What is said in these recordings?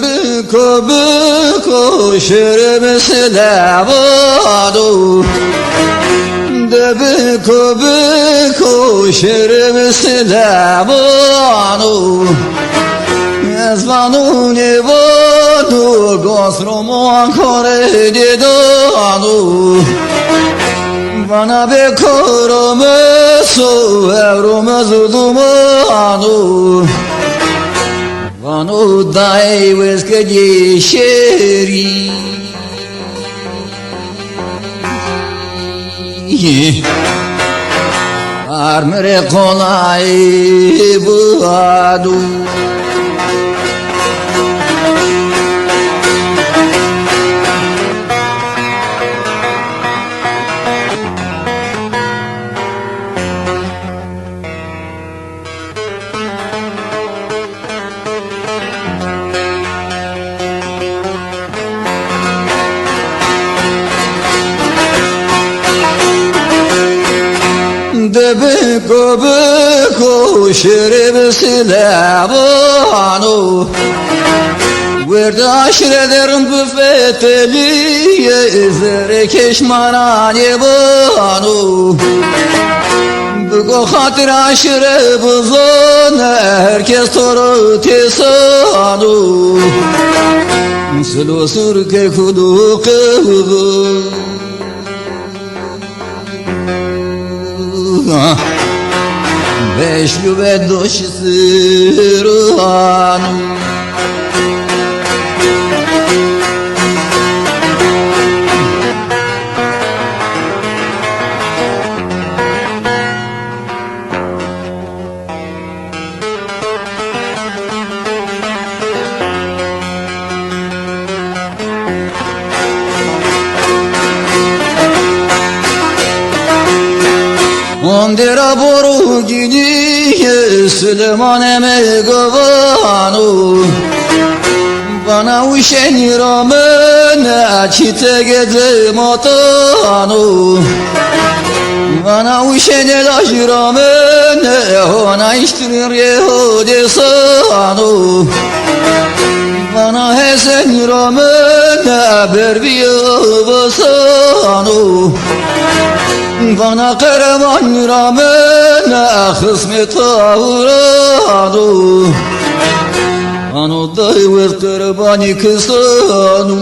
Beko beko şeremse lavadu Beko beko şeremse lavadu Ezvanu nevadu Gosromo ancora dedanu Bana bekoro meso Evromezu dumanu Vanu dai veskedye sheri Armere kolay buadu Beko beko şeremse lavanu Verda aşirelerin büfeteliye Zere keşmanane banu Beko hatır aşire buzone Herkes toru tesanu Sılosur ke kudu kıvı Beşlu ve doşisi ruhanu Ondera boru gidiye Süleyman emegavanu Bana uşen ramene Çite gece matanu Bana uşen elaş ramene Ona iştirir yehudesanu Bana hesen ramene Berbiye basanu Bana kervan ramene kısmet avradu Anu dayvet kerbani kısanu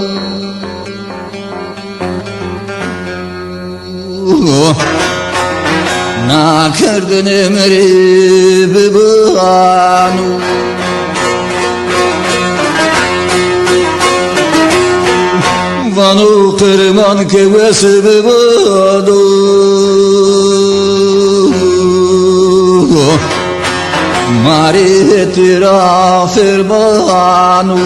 Na kerdin emri bibanu Vanu kerman kevesi bibanu Mari etirafir banu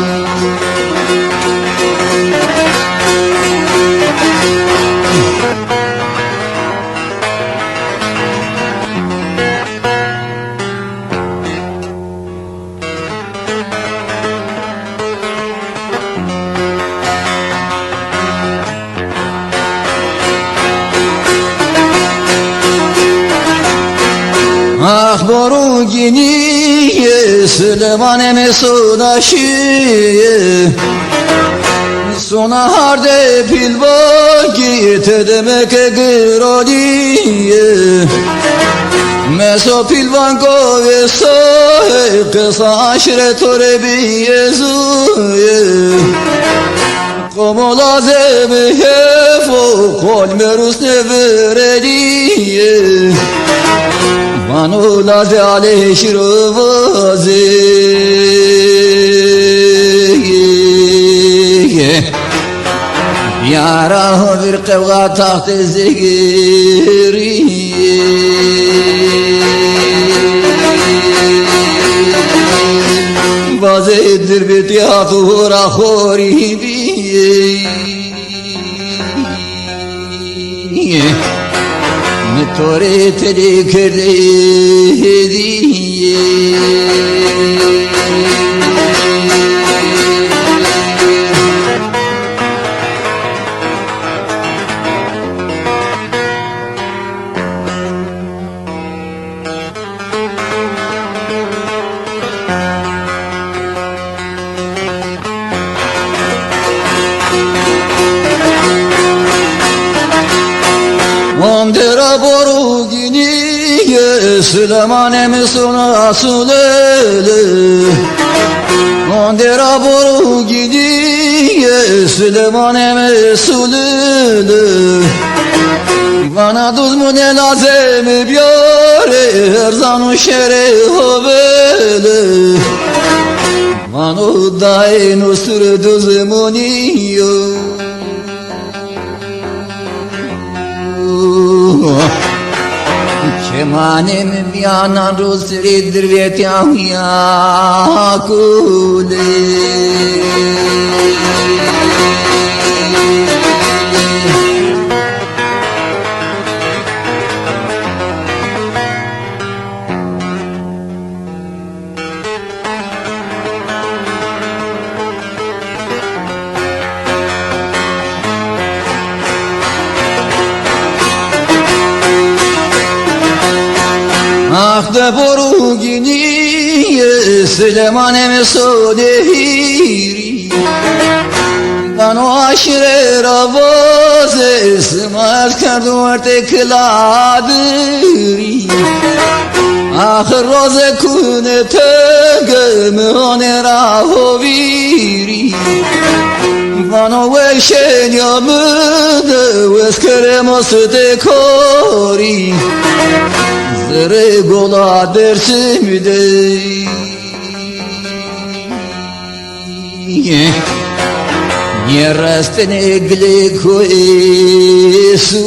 Akbaru giniye Süleyman mesudaşiye Sona harde pilvagi Tedemeke girodiye Meso pilvan kove sohe Kısa aşre torebiye zuye Como lazım hefo Kol merus neverediye Manu laze aleyh şirovaze Yara bir kevga tahtı zegiri Vazedir bir tiyatura horibi Tore teri kerdiye Süleyman'ım sona sülele Ondera boru gidiyor Süleyman'ım sülele Bana duz mu ne lazım biore Erzanu şere hovele Manu dain ustur duz mu niyo Kemanim biyana rusridir vetyam yakule Ah da boru gini Süleyman'ım sodehiri Bano aşire ravoz Smaz kardu arte kladiri Ah roze kune tegem onera hoviri Bano veşen yamıdı Veskeremos dekori Zere gola dersimde Yerastene gle koesu